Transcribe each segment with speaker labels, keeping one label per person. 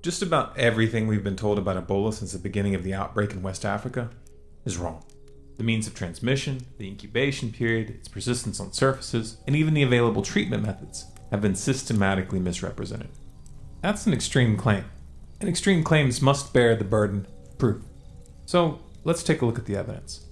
Speaker 1: Just about everything we've been told about Ebola since the beginning of the outbreak in West Africa is wrong. The means of transmission, the incubation period, its persistence on surfaces, and even the available treatment methods have been systematically misrepresented. That's an extreme claim, and extreme claims must bear the burden of proof. So let's take a look at the evidence.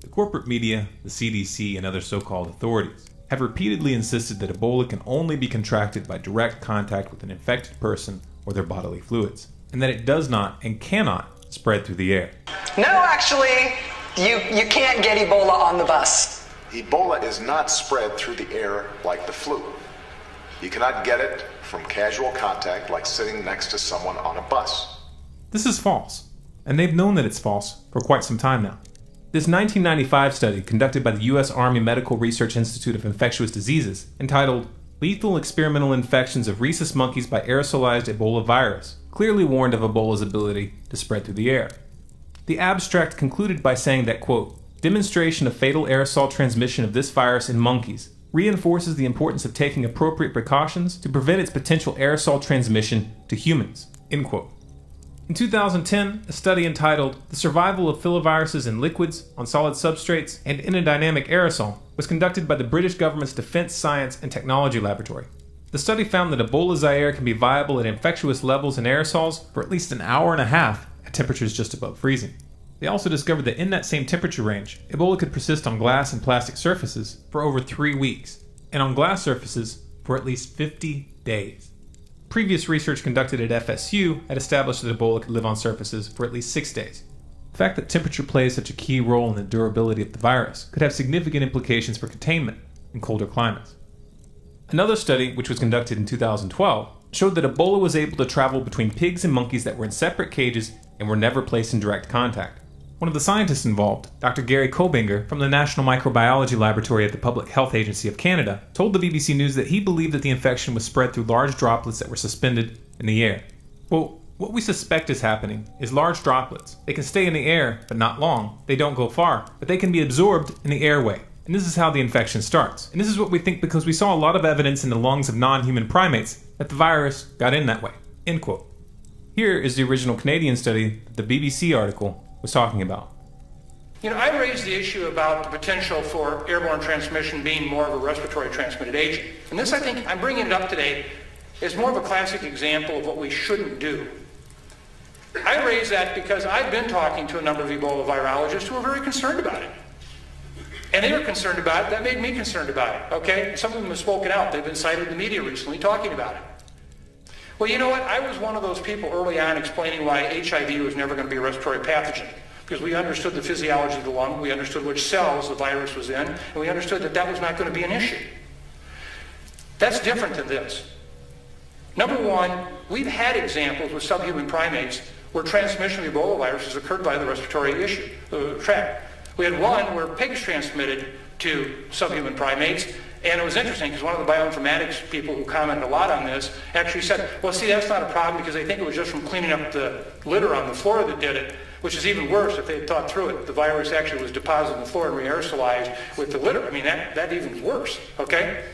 Speaker 1: The corporate media, the CDC, and other so-called authorities have repeatedly insisted that Ebola can only be contracted by direct contact with an infected person or their bodily fluids, and that it does not and cannot spread through the air.
Speaker 2: No, actually, you can't get Ebola on the bus.
Speaker 3: Ebola is not spread through the air like the flu. You cannot get it from casual contact like sitting next to someone on a bus.
Speaker 1: This is false, and they've known that it's false for quite some time now. This 1995 study conducted by the U.S. Army Medical Research Institute of Infectious Diseases, entitled Lethal Experimental Infections of Rhesus Monkeys by Aerosolized Ebola Virus, clearly warned of Ebola's ability to spread through the air. The abstract concluded by saying that, quote, demonstration of fatal aerosol transmission of this virus in monkeys reinforces the importance of taking appropriate precautions to prevent its potential aerosol transmission to humans, end quote. In 2010, a study entitled The Survival of Filoviruses in Liquids, on Solid Substrates, and in a Dynamic Aerosol was conducted by the British government's Defence Science and Technology Laboratory. The study found that Ebola Zaire can be viable at infectious levels in aerosols for at least an hour and a half at temperatures just above freezing. They also discovered that in that same temperature range, Ebola could persist on glass and plastic surfaces for over 3 weeks, and on glass surfaces for at least 50 days. Previous research conducted at FSU had established that Ebola could live on surfaces for at least 6 days. The fact that temperature plays such a key role in the durability of the virus could have significant implications for containment in colder climates. Another study, which was conducted in 2012, showed that Ebola was able to travel between pigs and monkeys that were in separate cages and were never placed in direct contact. One of the scientists involved, Dr. Gary Kobinger from the National Microbiology Laboratory at the Public Health Agency of Canada, told the BBC News that he believed that the infection was spread through large droplets that were suspended in the air. Well, what we suspect is happening is large droplets. They can stay in the air, but not long. They don't go far, but they can be absorbed in the airway. And this is how the infection starts. And this is what we think because we saw a lot of evidence in the lungs of non-human primates that the virus got in that way. End quote. Here is the original Canadian study that the BBC article was talking about.
Speaker 4: You know, I raised the issue about the potential for airborne transmission being more of a respiratory transmitted agent. And this, I think, I'm bringing it up today as more of a classic example of what we shouldn't do. I raise that because I've been talking to a number of Ebola virologists who are very concerned about it. And they were concerned about it. That made me concerned about it, okay? And some of them have spoken out. They've been cited in the media recently talking about it. Well, you know what? I was one of those people early on explaining why HIV was never going to be a respiratory pathogen. Because we understood the physiology of the lung, we understood which cells the virus was in, and we understood that that was not going to be an issue. That's different than this. Number one, we've had examples with subhuman primates where transmission of Ebola viruses occurred by the respiratory tract. We had one where pigs transmitted to subhuman primates, and it was interesting because one of the bioinformatics people who commented a lot on this actually said, well, see, that's not a problem because they think it was just from cleaning up the litter on the floor that did it, which is even worse if they had thought through it. The virus actually was deposited on the floor and re-aerosolized with the litter. I mean, that even worse, okay?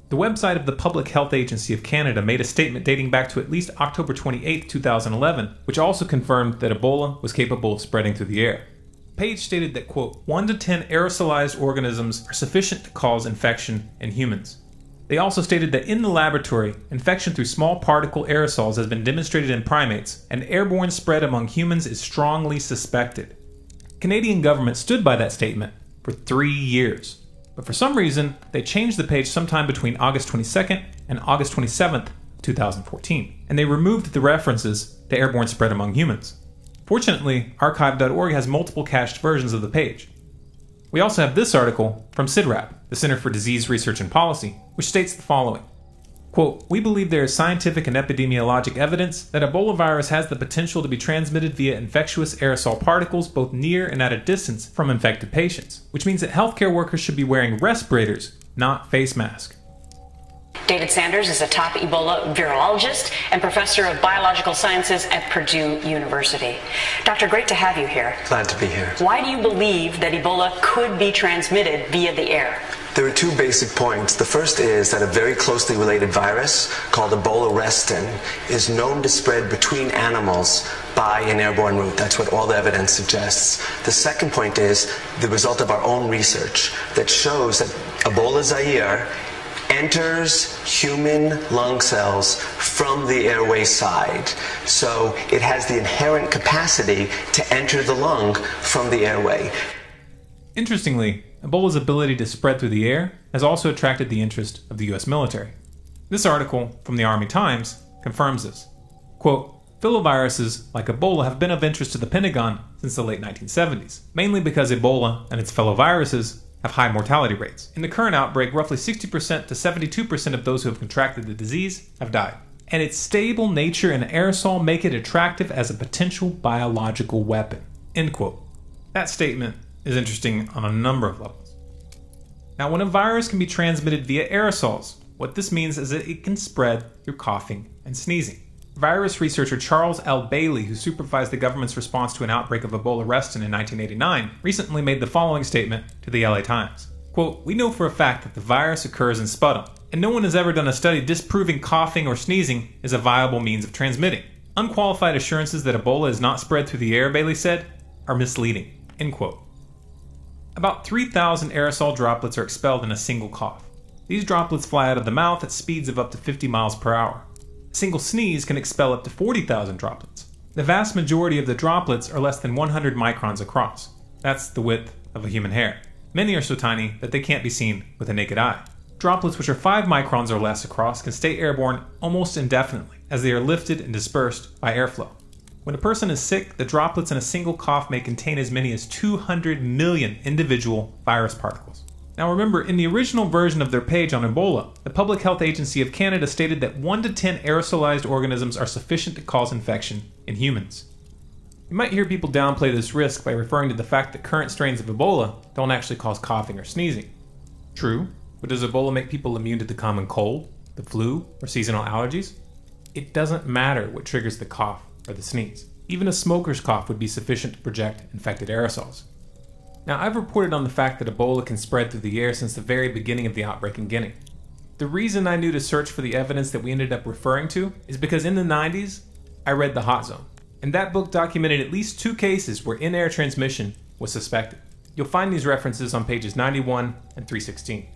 Speaker 1: The website of the Public Health Agency of Canada made a statement dating back to at least October 28, 2011, which also confirmed that Ebola was capable of spreading through the air. The page stated that, quote, 1 to 10 aerosolized organisms are sufficient to cause infection in humans. They also stated that in the laboratory, infection through small particle aerosols has been demonstrated in primates, and airborne spread among humans is strongly suspected. The Canadian government stood by that statement for 3 years, but for some reason, they changed the page sometime between August 22nd and August 27th, 2014, and they removed the references to airborne spread among humans. Fortunately, archive.org has multiple cached versions of the page. We also have this article from CIDRAP, the Center for Disease Research and Policy, which states the following. Quote, we believe there is scientific and epidemiologic evidence that Ebola virus has the potential to be transmitted via infectious aerosol particles both near and at a distance from infected patients, which means that healthcare workers should be wearing respirators, not face masks.
Speaker 5: David Sanders is a top Ebola virologist and professor of biological sciences at Purdue University. Doctor, great to have you here.
Speaker 6: Glad to be here.
Speaker 5: Why do you believe that Ebola could be transmitted via the air?
Speaker 6: There are two basic points. The first is that a very closely related virus called Ebola restin is known to spread between animals by an airborne route. That's what all the evidence suggests. The second point is the result of our own research that shows that Ebola Zaire enters human lung cells from the airway side. So it has the inherent capacity to enter the lung from the airway.
Speaker 1: Interestingly, Ebola's ability to spread through the air has also attracted the interest of the US military. This article from the Army Times confirms this. Quote, filoviruses like Ebola have been of interest to the Pentagon since the late 1970s, mainly because Ebola and its fellow viruses have high mortality rates. In the current outbreak, roughly 60% to 72% of those who have contracted the disease have died. And its stable nature and aerosol make it attractive as a potential biological weapon. End quote. That statement is interesting on a number of levels. Now, when a virus can be transmitted via aerosols, what this means is that it can spread through coughing and sneezing. Virus researcher Charles L. Bailey, who supervised the government's response to an outbreak of Ebola restin in 1989, recently made the following statement to the LA Times. Quote, we know for a fact that the virus occurs in sputum, and no one has ever done a study disproving coughing or sneezing is a viable means of transmitting. Unqualified assurances that Ebola is not spread through the air, Bailey said, are misleading. End quote. About 3,000 aerosol droplets are expelled in a single cough. These droplets fly out of the mouth at speeds of up to 50 miles per hour. A single sneeze can expel up to 40,000 droplets. The vast majority of the droplets are less than 100 microns across. That's the width of a human hair. Many are so tiny that they can't be seen with a naked eye. Droplets which are 5 microns or less across can stay airborne almost indefinitely, as they are lifted and dispersed by airflow. When a person is sick, the droplets in a single cough may contain as many as 200 million individual virus particles. Now remember, in the original version of their page on Ebola, the Public Health Agency of Canada stated that 1 to 10 aerosolized organisms are sufficient to cause infection in humans. You might hear people downplay this risk by referring to the fact that current strains of Ebola don't actually cause coughing or sneezing. True, but does Ebola make people immune to the common cold, the flu, or seasonal allergies? It doesn't matter what triggers the cough or the sneeze. Even a smoker's cough would be sufficient to project infected aerosols. Now, I've reported on the fact that Ebola can spread through the air since the very beginning of the outbreak in Guinea. The reason I knew to search for the evidence that we ended up referring to is because in the 90s, I read The Hot Zone, and that book documented at least 2 cases where in-air transmission was suspected. You'll find these references on pages 91 and 316.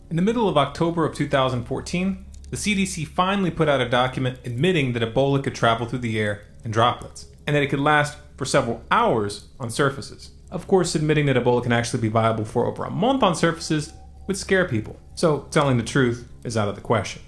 Speaker 1: In the middle of October of 2014, the CDC finally put out a document admitting that Ebola could travel through the air in droplets, and that it could last for several hours on surfaces. Of course, admitting that Ebola can actually be viable for over a month on surfaces would scare people, so telling the truth is out of the question.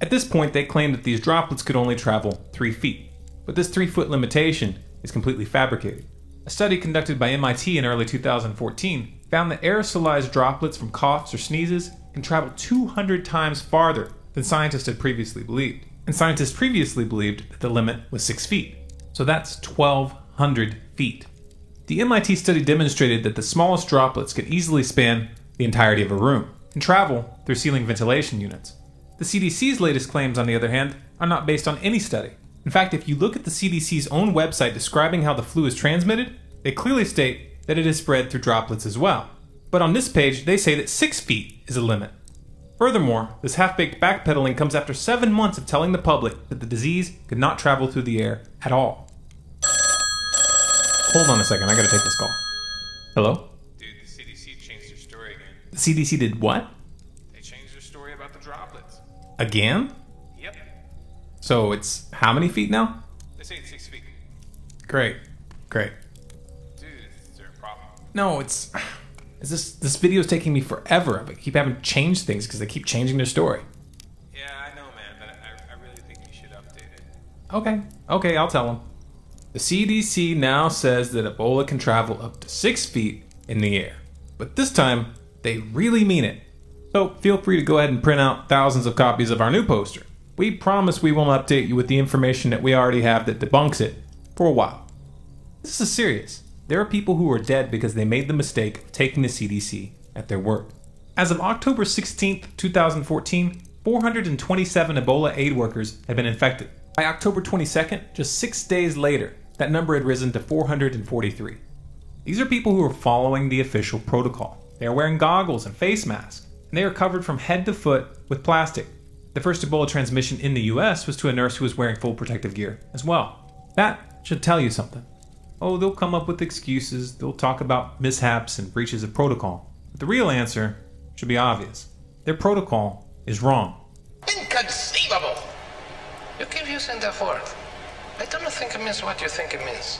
Speaker 1: At this point, they claimed that these droplets could only travel 3 feet, but this 3-foot limitation is completely fabricated. A study conducted by MIT in early 2014 found that aerosolized droplets from coughs or sneezes can travel 200 times farther than scientists had previously believed. And scientists previously believed that the limit was 6 feet. So that's 1,200 feet. The MIT study demonstrated that the smallest droplets could easily span the entirety of a room and travel through ceiling ventilation units. The CDC's latest claims, on the other hand, are not based on any study. In fact, if you look at the CDC's own website describing how the flu is transmitted, they clearly state that it is spread through droplets as well. But on this page, they say that 6 feet is a limit. Furthermore, this half-baked backpedaling comes after 7 months of telling the public that the disease could not travel through the air at all. Hold on a second, I gotta take this call. Hello?
Speaker 7: Dude, the CDC changed their story again.
Speaker 1: The CDC did what?
Speaker 7: They changed their story about the droplets.
Speaker 1: Again?
Speaker 7: Yep.
Speaker 1: So it's how many feet now?
Speaker 7: They say it's 6 feet.
Speaker 1: Great.
Speaker 7: Dude, is there a problem?
Speaker 1: No, it's... This video's taking me forever. I keep having to change things because they keep changing their story.
Speaker 7: Yeah, I know, man, but I really think you should update it.
Speaker 1: Okay, I'll tell them. The CDC now says that Ebola can travel up to 6 feet in the air. But this time, they really mean it. So feel free to go ahead and print out thousands of copies of our new poster. We promise we won't update you with the information that we already have that debunks it for a while. This is serious. There are people who are dead because they made the mistake of taking the CDC at their word. As of October 16th, 2014, 427 Ebola aid workers had been infected. By October 22nd, just 6 days later, that number had risen to 443. These are people who are following the official protocol. They are wearing goggles and face masks, and they are covered from head to foot with plastic. The first Ebola transmission in the US was to a nurse who was wearing full protective gear as well. That should tell you something. Oh, they'll come up with excuses, they'll talk about mishaps and breaches of protocol. But the real answer should be obvious. Their protocol is wrong.
Speaker 8: Inconceivable! You keep using the word. I don't think it means what you think it means.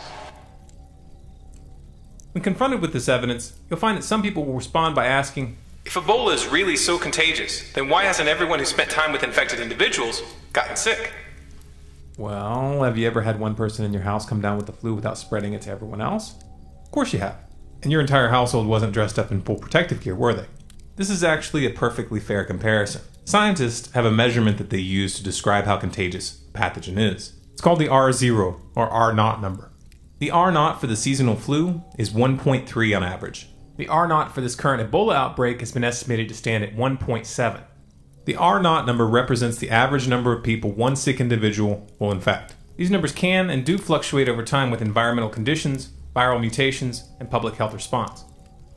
Speaker 1: When confronted with this evidence, you'll find that some people will respond by asking, if Ebola is really so contagious, then why hasn't everyone who spent time with infected individuals gotten sick? Well, have you ever had one person in your house come down with the flu without spreading it to everyone else? Of course you have. And your entire household wasn't dressed up in full protective gear, were they? This is actually a perfectly fair comparison. Scientists have a measurement that they use to describe how contagious a pathogen is. It's called the R0 or R0 number. The R0 for the seasonal flu is 1.3 on average. The R0 for this current Ebola outbreak has been estimated to stand at 1.7. The R0 number represents the average number of people one sick individual will infect. These numbers can and do fluctuate over time with environmental conditions, viral mutations, and public health response.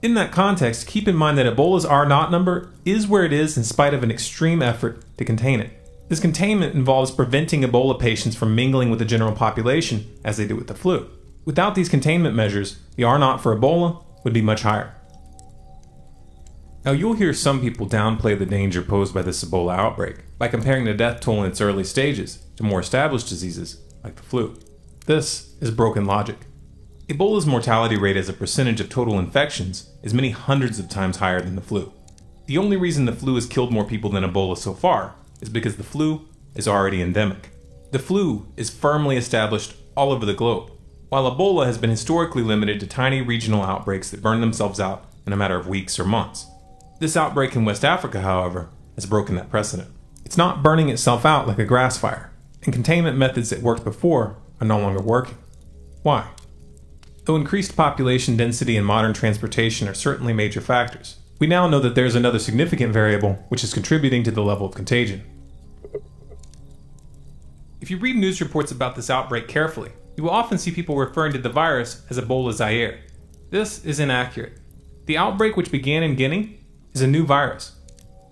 Speaker 1: In that context, keep in mind that Ebola's R0 number is where it is in spite of an extreme effort to contain it. This containment involves preventing Ebola patients from mingling with the general population as they do with the flu. Without these containment measures, the R0 for Ebola would be much higher. Now, you'll hear some people downplay the danger posed by this Ebola outbreak by comparing the death toll in its early stages to more established diseases like the flu. This is broken logic. Ebola's mortality rate as a percentage of total infections is many hundreds of times higher than the flu. The only reason the flu has killed more people than Ebola so far is because the flu is already endemic. The flu is firmly established all over the globe, while Ebola has been historically limited to tiny regional outbreaks that burn themselves out in a matter of weeks or months. This outbreak in West Africa, however, has broken that precedent. It's not burning itself out like a grass fire, and containment methods that worked before are no longer working. Why? Though increased population density and modern transportation are certainly major factors, we now know that there's another significant variable which is contributing to the level of contagion. If you read news reports about this outbreak carefully, you will often see people referring to the virus as Ebola Zaire. This is inaccurate. The outbreak, which began in Guinea, is a new virus.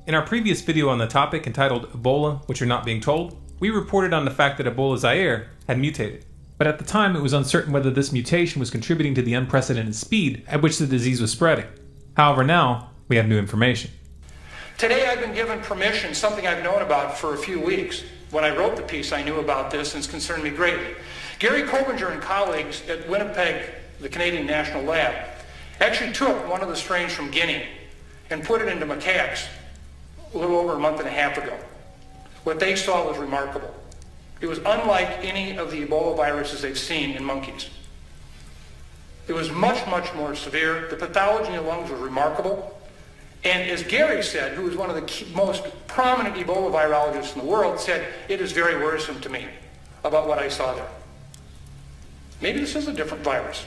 Speaker 1: In our previous video on the topic entitled Ebola, What You're Not Being Told, we reported on the fact that Ebola Zaire had mutated. But at the time, it was uncertain whether this mutation was contributing to the unprecedented speed at which the disease was spreading. However, now we have new information.
Speaker 4: Today I've been given permission, something I've known about for a few weeks. When I wrote the piece, I knew about this and it's concerned me greatly. Gary Kobinger and colleagues at Winnipeg, the Canadian National Lab, actually took one of the strains from Guinea and put it into macaques a little over a month and a half ago. What they saw was remarkable. It was unlike any of the Ebola viruses they've seen in monkeys. It was much, much more severe. The pathology in the lungs was remarkable. And as Gary said, who was one of the most prominent Ebola virologists in the world, said, it is very worrisome to me about what I saw there. Maybe this is a different virus.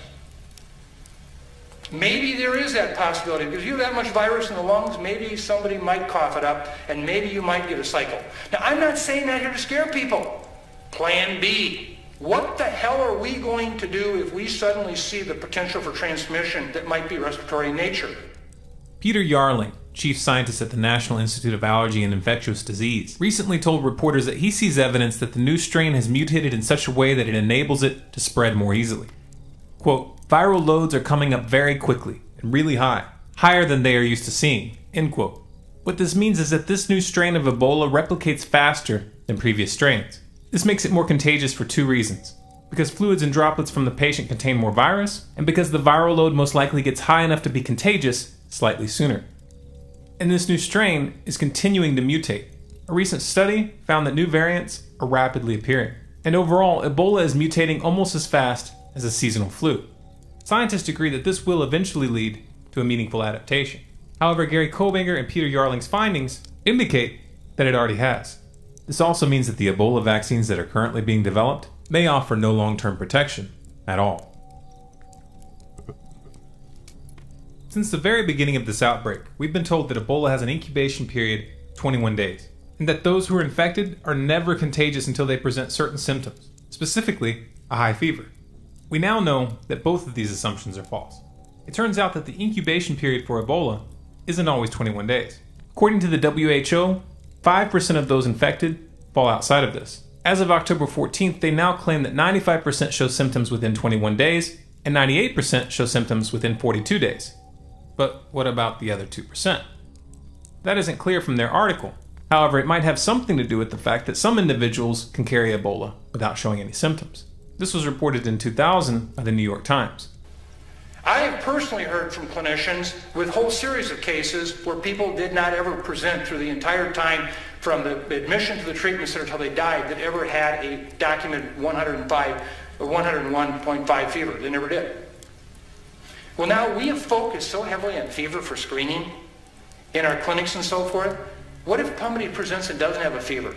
Speaker 4: Maybe there is that possibility, because you have that much virus in the lungs, maybe somebody might cough it up, and maybe you might get a cycle. Now, I'm not saying that here to scare people. Plan B. What the hell are we going to do if we suddenly see the potential for transmission that might be respiratory in nature?
Speaker 1: Peter Yarling, chief scientist at the National Institute of Allergy and Infectious Disease, recently told reporters that he sees evidence that the new strain has mutated in such a way that it enables it to spread more easily. Quote, viral loads are coming up very quickly and really high, higher than they are used to seeing, end quote. What this means is that this new strain of Ebola replicates faster than previous strains. This makes it more contagious for two reasons. Because fluids and droplets from the patient contain more virus, and because the viral load most likely gets high enough to be contagious slightly sooner. And this new strain is continuing to mutate. A recent study found that new variants are rapidly appearing. And overall, Ebola is mutating almost as fast as a seasonal flu. Scientists agree that this will eventually lead to a meaningful adaptation. However, Gary Kobinger and Peter Yarling's findings indicate that it already has. This also means that the Ebola vaccines that are currently being developed may offer no long-term protection at all. Since the very beginning of this outbreak, we've been told that Ebola has an incubation period of 21 days. and that those who are infected are never contagious until they present certain symptoms, specifically a high fever. We now know that both of these assumptions are false. It turns out that the incubation period for Ebola isn't always 21 days. According to the WHO, 5% of those infected fall outside of this. As of October 14th, they now claim that 95% show symptoms within 21 days and 98% show symptoms within 42 days. But what about the other 2%? That isn't clear from their article. However, it might have something to do with the fact that some individuals can carry Ebola without showing any symptoms. This was reported in 2000 by the New York Times.
Speaker 4: I have personally heard from clinicians with a whole series of cases where people did not ever present through the entire time from the admission to the treatment center until they died that ever had a documented 105 or 101.5 fever. They never did. Well, now we have focused so heavily on fever for screening in our clinics and so forth. What if somebody presents and doesn't have a fever?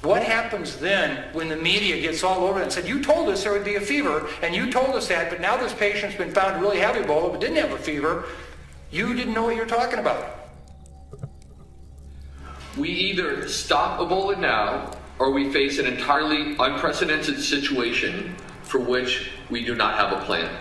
Speaker 4: What happens then when the media gets all over it and said, you told us there would be a fever, and you told us that, but now this patient's been found to really have Ebola but didn't have a fever. You didn't know what you're talking about.
Speaker 9: We either stop Ebola now, or we face an entirely unprecedented situation for which we do not have a plan.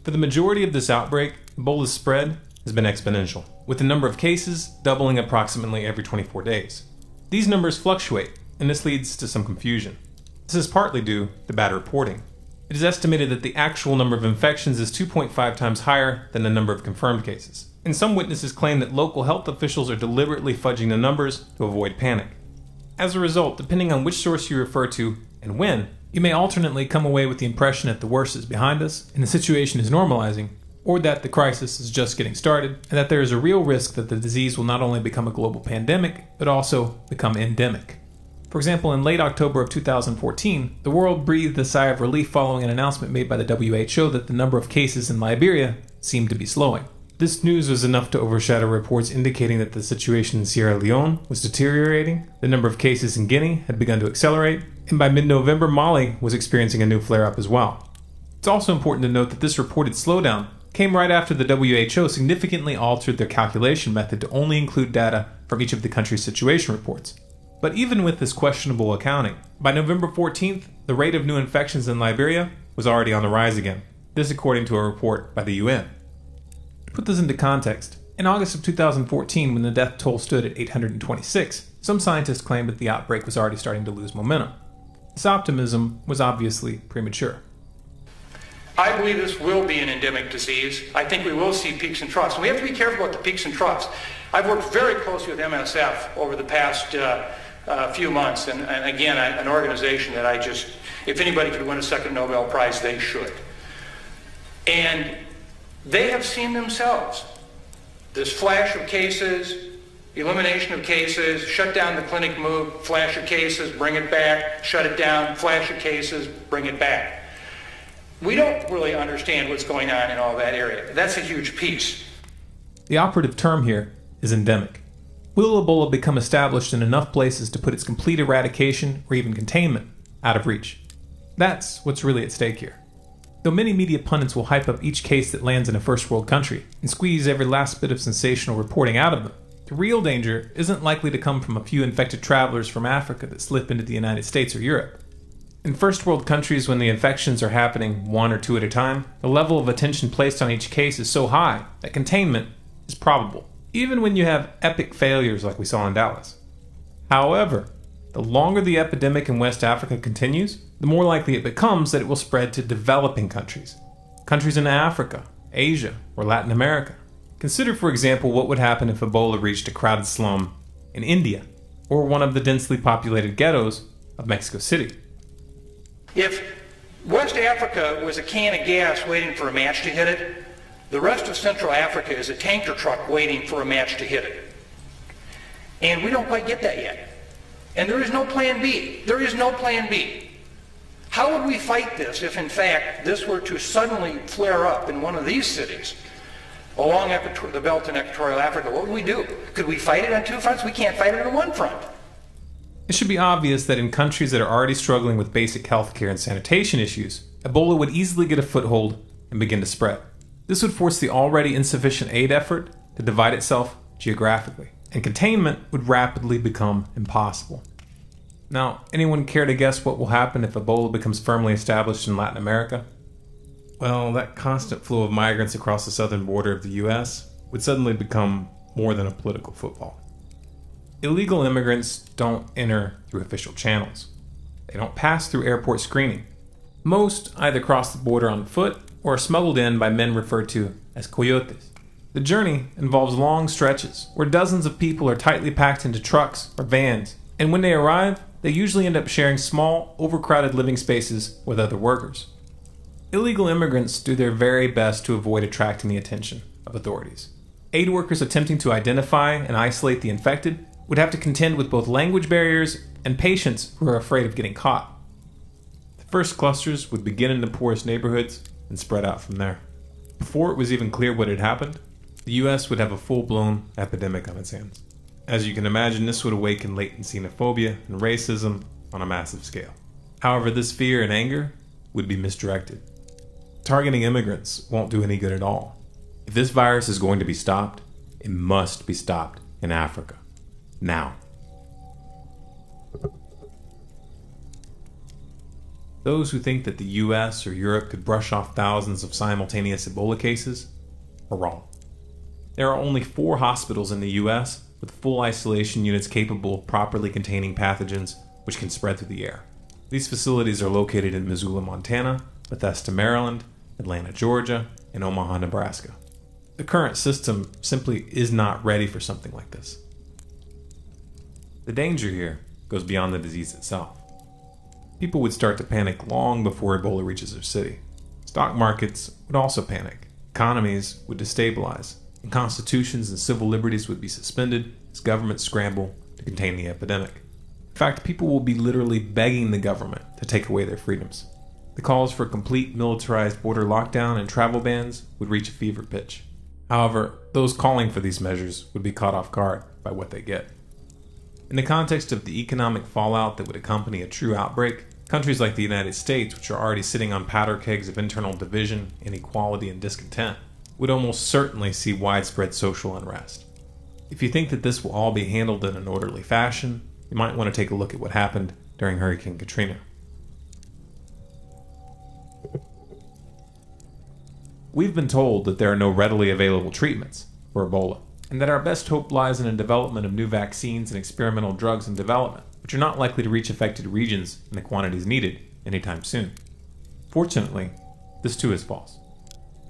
Speaker 1: For the majority of this outbreak, Ebola's spread has been exponential, with the number of cases doubling approximately every 24 days. These numbers fluctuate, and this leads to some confusion. This is partly due to bad reporting. It is estimated that the actual number of infections is 2.5 times higher than the number of confirmed cases. And some witnesses claim that local health officials are deliberately fudging the numbers to avoid panic. As a result, depending on which source you refer to and when, you may alternately come away with the impression that the worst is behind us and the situation is normalizing, or that the crisis is just getting started, and that there is a real risk that the disease will not only become a global pandemic, but also become endemic. For example, in late October of 2014, the world breathed a sigh of relief following an announcement made by the WHO that the number of cases in Liberia seemed to be slowing. This news was enough to overshadow reports indicating that the situation in Sierra Leone was deteriorating, the number of cases in Guinea had begun to accelerate, and by mid-November, Mali was experiencing a new flare-up as well. It's also important to note that this reported slowdown came right after the WHO significantly altered their calculation method to only include data from each of the country's situation reports. But even with this questionable accounting, by November 14th, the rate of new infections in Liberia was already on the rise again. This according to a report by the UN. To put this into context, in August of 2014, when the death toll stood at 826, some scientists claimed that the outbreak was already starting to lose momentum. This optimism was obviously premature.
Speaker 4: I believe this will be an endemic disease. I think we will see peaks and troughs. And we have to be careful about the peaks and troughs. I've worked very closely with MSF over the past few months. And again, an organization that I just, if anybody could win a second Nobel Prize, they should. And they have seen themselves this flash of cases, elimination of cases, shut down the clinic move, flash of cases, bring it back, shut it down, flash of cases, bring it back. We don't really understand what's going on in all that area. That's a huge piece.
Speaker 1: The operative term here is endemic. Will Ebola become established in enough places to put its complete eradication or even containment out of reach? That's what's really at stake here. Though many media pundits will hype up each case that lands in a first world country and squeeze every last bit of sensational reporting out of them, the real danger isn't likely to come from a few infected travelers from Africa that slip into the United States or Europe. In first world countries, when the infections are happening one or two at a time, the level of attention placed on each case is so high that containment is probable, even when you have epic failures like we saw in Dallas. However, the longer the epidemic in West Africa continues, the more likely it becomes that it will spread to developing countries. Countries in Africa, Asia, or Latin America. Consider, for example, what would happen if Ebola reached a crowded slum in India, or one of the densely populated ghettos of Mexico City.
Speaker 4: If West Africa was a can of gas waiting for a match to hit it, the rest of Central Africa is a tanker truck waiting for a match to hit it. And we don't quite get that yet. And there is no plan B. There is no plan B. How would we fight this if, in fact, this were to suddenly flare up in one of these cities along the belt in equatorial Africa? What would we do? Could we fight it on two fronts? We can't fight it on one front.
Speaker 1: It should be obvious that in countries that are already struggling with basic healthcare and sanitation issues, Ebola would easily get a foothold and begin to spread. This would force the already insufficient aid effort to divide itself geographically. and containment would rapidly become impossible. Now, anyone care to guess what will happen if Ebola becomes firmly established in Latin America? Well, that constant flow of migrants across the southern border of the US would suddenly become more than a political football. Illegal immigrants don't enter through official channels. They don't pass through airport screening. Most either cross the border on foot or are smuggled in by men referred to as coyotes. The journey involves long stretches where dozens of people are tightly packed into trucks or vans, and when they arrive, they usually end up sharing small, overcrowded living spaces with other workers. Illegal immigrants do their very best to avoid attracting the attention of authorities. Aid workers attempting to identify and isolate the infected would have to contend with both language barriers and patients who are afraid of getting caught. The first clusters would begin in the poorest neighborhoods and spread out from there. Before it was even clear what had happened, the US would have a full-blown epidemic on its hands. As you can imagine, this would awaken latent xenophobia and racism on a massive scale. However, this fear and anger would be misdirected. Targeting immigrants won't do any good at all. If this virus is going to be stopped, it must be stopped in Africa. Now. Those who think that the US or Europe could brush off thousands of simultaneous Ebola cases are wrong. There are only 4 hospitals in the US with full isolation units capable of properly containing pathogens which can spread through the air. These facilities are located in Missoula, Montana, Bethesda, Maryland, Atlanta, Georgia, and Omaha, Nebraska. The current system simply is not ready for something like this. The danger here goes beyond the disease itself. People would start to panic long before Ebola reaches their city. Stock markets would also panic. Economies would destabilize, and constitutions and civil liberties would be suspended as governments scramble to contain the epidemic. In fact, people will be literally begging the government to take away their freedoms. The calls for complete militarized border lockdown and travel bans would reach a fever pitch. However, those calling for these measures would be caught off guard by what they get. In the context of the economic fallout that would accompany a true outbreak, countries like the United States, which are already sitting on powder kegs of internal division, inequality, and discontent, would almost certainly see widespread social unrest. If you think that this will all be handled in an orderly fashion, you might want to take a look at what happened during Hurricane Katrina. We've been told that there are no readily available treatments for Ebola, and that our best hope lies in the development of new vaccines and experimental drugs in development, which are not likely to reach affected regions in the quantities needed anytime soon. Fortunately, this too is false.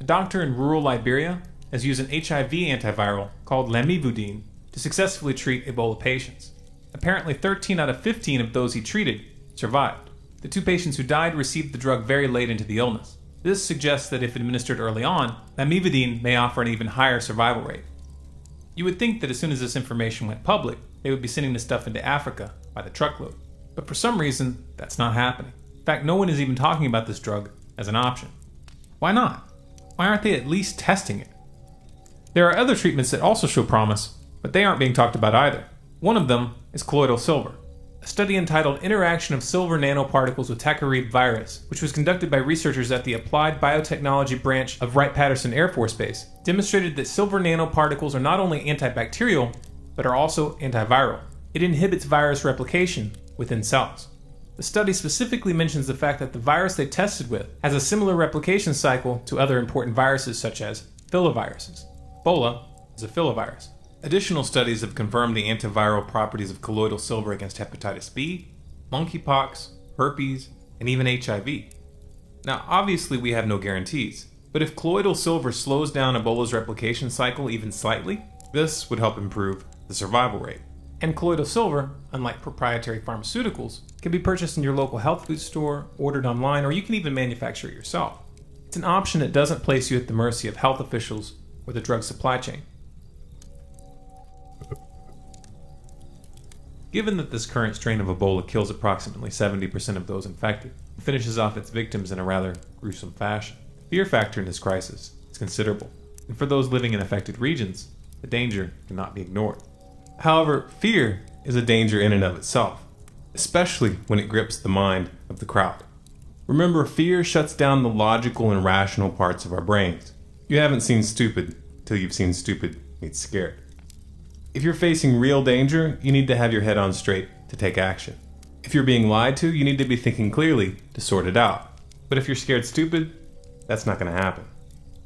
Speaker 1: A doctor in rural Liberia has used an HIV antiviral called lamivudine to successfully treat Ebola patients. Apparently 13 out of 15 of those he treated survived. The 2 patients who died received the drug very late into the illness. This suggests that if administered early on, lamivudine may offer an even higher survival rate. You would think that as soon as this information went public, they would be sending this stuff into Africa by the truckload. But for some reason, that's not happening. In fact, no one is even talking about this drug as an option. Why not? Why aren't they at least testing it? There are other treatments that also show promise, but they aren't being talked about either. One of them is colloidal silver. A study entitled Interaction of Silver Nanoparticles with Tachyrid Virus, which was conducted by researchers at the Applied Biotechnology branch of Wright-Patterson Air Force Base, demonstrated that silver nanoparticles are not only antibacterial, but are also antiviral. It inhibits virus replication within cells. The study specifically mentions the fact that the virus they tested with has a similar replication cycle to other important viruses such as filoviruses. Ebola is a filovirus. Additional studies have confirmed the antiviral properties of colloidal silver against hepatitis B, monkeypox, herpes, and even HIV. Now, obviously we have no guarantees, but if colloidal silver slows down Ebola's replication cycle even slightly, this would help improve the survival rate. And colloidal silver, unlike proprietary pharmaceuticals, can be purchased in your local health food store, ordered online, or you can even manufacture it yourself. It's an option that doesn't place you at the mercy of health officials or the drug supply chain. Given that this current strain of Ebola kills approximately 70% of those infected and finishes off its victims in a rather gruesome fashion, the fear factor in this crisis is considerable, and for those living in affected regions, the danger cannot be ignored. However, fear is a danger in and of itself, especially when it grips the mind of the crowd. Remember, fear shuts down the logical and rational parts of our brains. You haven't seen stupid till you've seen stupid meet scared. If you're facing real danger, you need to have your head on straight to take action. If you're being lied to, you need to be thinking clearly to sort it out. But if you're scared stupid, that's not going to happen.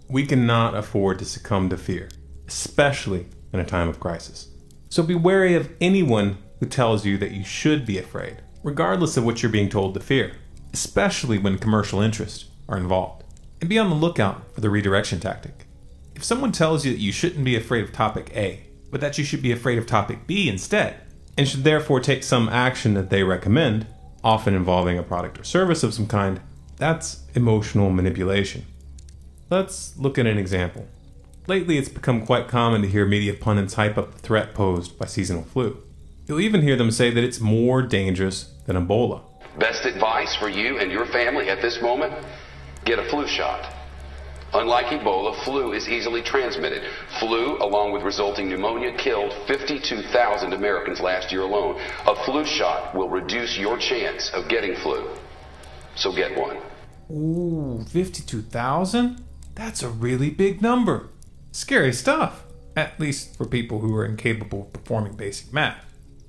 Speaker 1: We cannot afford to succumb to fear, especially in a time of crisis. So be wary of anyone who tells you that you should be afraid, regardless of what you're being told to fear, especially when commercial interests are involved. And be on the lookout for the redirection tactic. If someone tells you that you shouldn't be afraid of topic A, but that you should be afraid of topic B instead, and should therefore take some action that they recommend, often involving a product or service of some kind, that's emotional manipulation. Let's look at an example. Lately, it's become quite common to hear media pundits hype up the threat posed by seasonal flu. You'll even hear them say that it's more dangerous than Ebola.
Speaker 10: Best advice for you and your family at this moment? Get a flu shot. Unlike Ebola, flu is easily transmitted. Flu, along with resulting pneumonia, killed 52,000 Americans last year alone. A flu shot will reduce your chance of getting flu. So get one.
Speaker 1: Ooh, 52,000? That's a really big number. Scary stuff. At least for people who are incapable of performing basic math.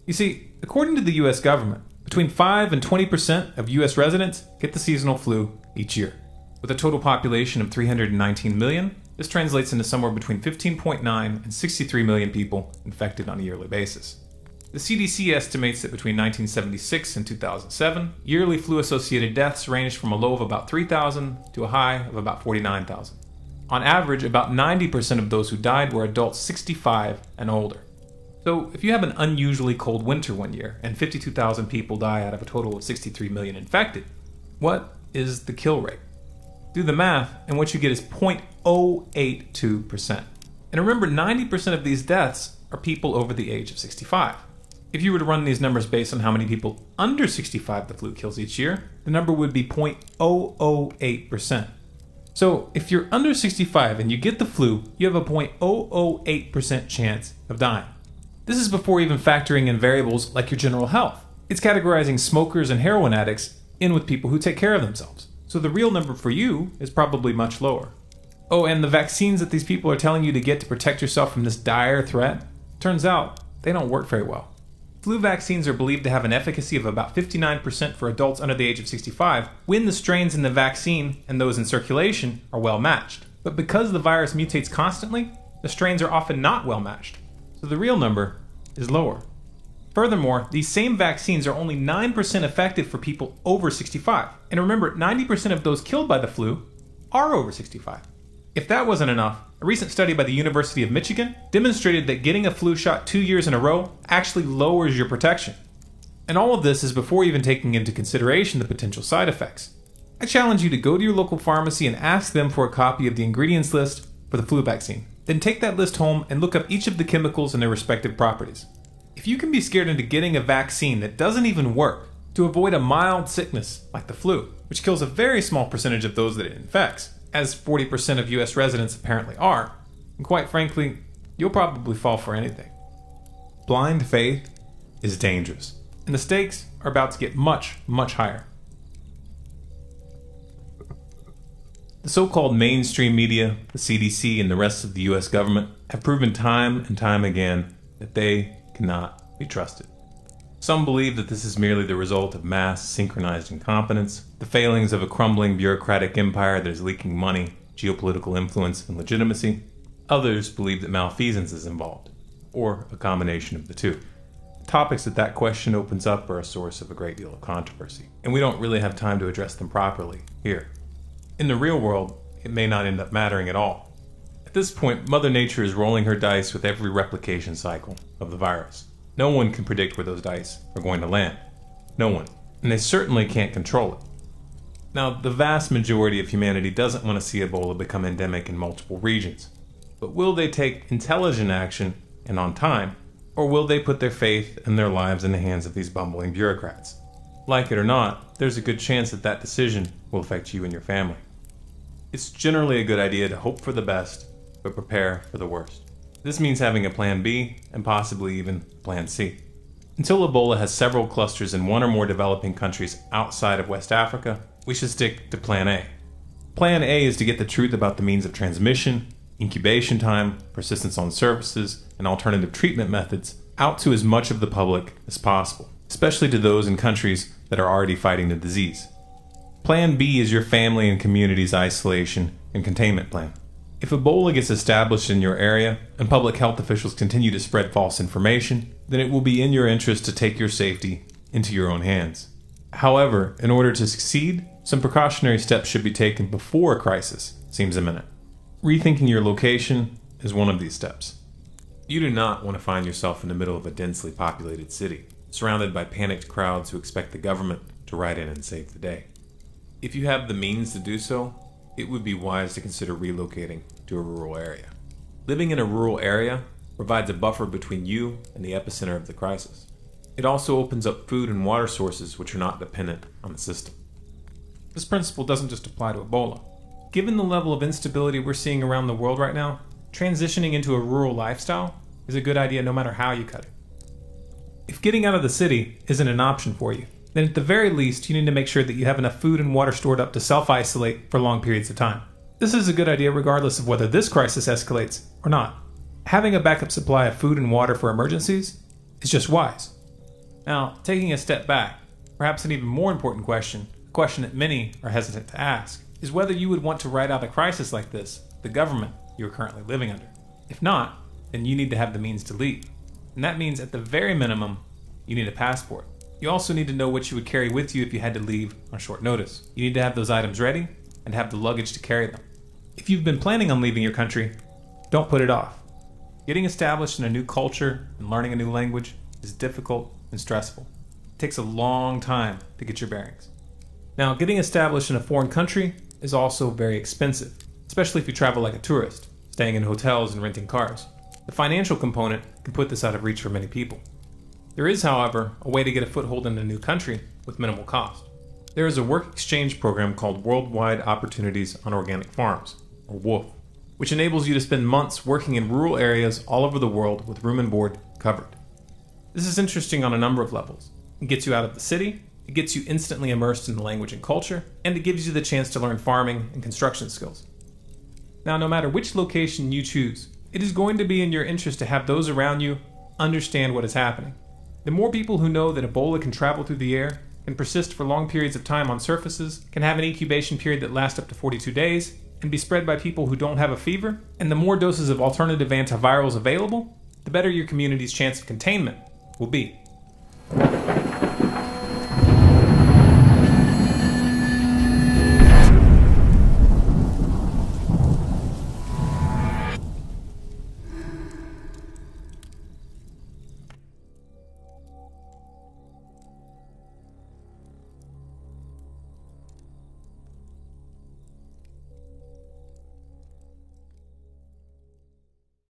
Speaker 1: You see, according to the US government, between 5 and 20% of US residents get the seasonal flu each year. With a total population of 319 million, this translates into somewhere between 15.9 and 63 million people infected on a yearly basis. The CDC estimates that between 1976 and 2007, yearly flu-associated deaths ranged from a low of about 3,000 to a high of about 49,000. On average, about 90% of those who died were adults 65 and older. So if you have an unusually cold winter one year and 52,000 people die out of a total of 63 million infected, what is the kill rate? Do the math, and what you get is 0.082%. And remember, 90% of these deaths are people over the age of 65. If you were to run these numbers based on how many people under 65 the flu kills each year, the number would be 0.008%. So if you're under 65 and you get the flu, you have a 0.008% chance of dying. This is before even factoring in variables like your general health. It's categorizing smokers and heroin addicts in with people who take care of themselves. So the real number for you is probably much lower. Oh, and the vaccines that these people are telling you to get to protect yourself from this dire threat, turns out they don't work very well. Flu vaccines are believed to have an efficacy of about 59% for adults under the age of 65 when the strains in the vaccine and those in circulation are well matched. But because the virus mutates constantly, the strains are often not well matched. So the real number is lower. Furthermore, these same vaccines are only 9% effective for people over 65. And remember, 90% of those killed by the flu are over 65. If that wasn't enough, a recent study by the University of Michigan demonstrated that getting a flu shot 2 years in a row actually lowers your protection. And all of this is before even taking into consideration the potential side effects. I challenge you to go to your local pharmacy and ask them for a copy of the ingredients list for the flu vaccine. Then take that list home and look up each of the chemicals and their respective properties. If you can be scared into getting a vaccine that doesn't even work to avoid a mild sickness like the flu, which kills a very small percentage of those that it infects, as 40% of US residents apparently are, and quite frankly, you'll probably fall for anything. Blind faith is dangerous, and the stakes are about to get much, much higher. The so-called mainstream media, the CDC, and the rest of the US government have proven time and time again that they cannot be trusted. Some believe that this is merely the result of mass synchronized incompetence, the failings of a crumbling bureaucratic empire that is leaking money, geopolitical influence, and legitimacy. Others believe that malfeasance is involved, or a combination of the two. Topics that question opens up are a source of a great deal of controversy, and we don't really have time to address them properly here. In the real world, it may not end up mattering at all. At this point, Mother Nature is rolling her dice with every replication cycle of the virus. No one can predict where those dice are going to land. No one. And they certainly can't control it. Now, the vast majority of humanity doesn't want to see Ebola become endemic in multiple regions. But will they take intelligent action and on time, or will they put their faith and their lives in the hands of these bumbling bureaucrats? Like it or not, there's a good chance that that decision will affect you and your family. It's generally a good idea to hope for the best, but prepare for the worst. This means having a plan B and possibly even plan C. Until Ebola has several clusters in one or more developing countries outside of West Africa, we should stick to plan A. Plan A is to get the truth about the means of transmission, incubation time, persistence on surfaces, and alternative treatment methods out to as much of the public as possible, especially to those in countries that are already fighting the disease. Plan B is your family and community's isolation and containment plan. If Ebola gets established in your area and public health officials continue to spread false information, then it will be in your interest to take your safety into your own hands. However, in order to succeed, some precautionary steps should be taken before a crisis seems imminent. Rethinking your location is one of these steps. You do not want to find yourself in the middle of a densely populated city, surrounded by panicked crowds who expect the government to ride in and save the day. If you have the means to do so, it would be wise to consider relocating to a rural area. Living in a rural area provides a buffer between you and the epicenter of the crisis. It also opens up food and water sources which are not dependent on the system. This principle doesn't just apply to Ebola. Given the level of instability we're seeing around the world right now, transitioning into a rural lifestyle is a good idea no matter how you cut it. If getting out of the city isn't an option for you, then at the very least you need to make sure that you have enough food and water stored up to self-isolate for long periods of time. This is a good idea regardless of whether this crisis escalates or not. Having a backup supply of food and water for emergencies is just wise. Now, taking a step back, perhaps an even more important question, a question that many are hesitant to ask, is whether you would want to ride out a crisis like this, the government you are currently living under. If not, then you need to have the means to leave. And that means at the very minimum, you need a passport. You also need to know what you would carry with you if you had to leave on short notice. You need to have those items ready and have the luggage to carry them. If you've been planning on leaving your country, don't put it off. Getting established in a new culture and learning a new language is difficult and stressful. It takes a long time to get your bearings. Now, getting established in a foreign country is also very expensive, especially if you travel like a tourist, staying in hotels and renting cars. The financial component can put this out of reach for many people. There is, however, a way to get a foothold in a new country with minimal cost. There is a work exchange program called Worldwide Opportunities on Organic Farms, or WOOF, which enables you to spend months working in rural areas all over the world with room and board covered. This is interesting on a number of levels. It gets you out of the city, it gets you instantly immersed in the language and culture, and it gives you the chance to learn farming and construction skills. Now, no matter which location you choose, it is going to be in your interest to have those around you understand what is happening. The more people who know that Ebola can travel through the air, can persist for long periods of time on surfaces, can have an incubation period that lasts up to 42 days, and be spread by people who don't have a fever, and the more doses of alternative antivirals available, the better your community's chance of containment will be.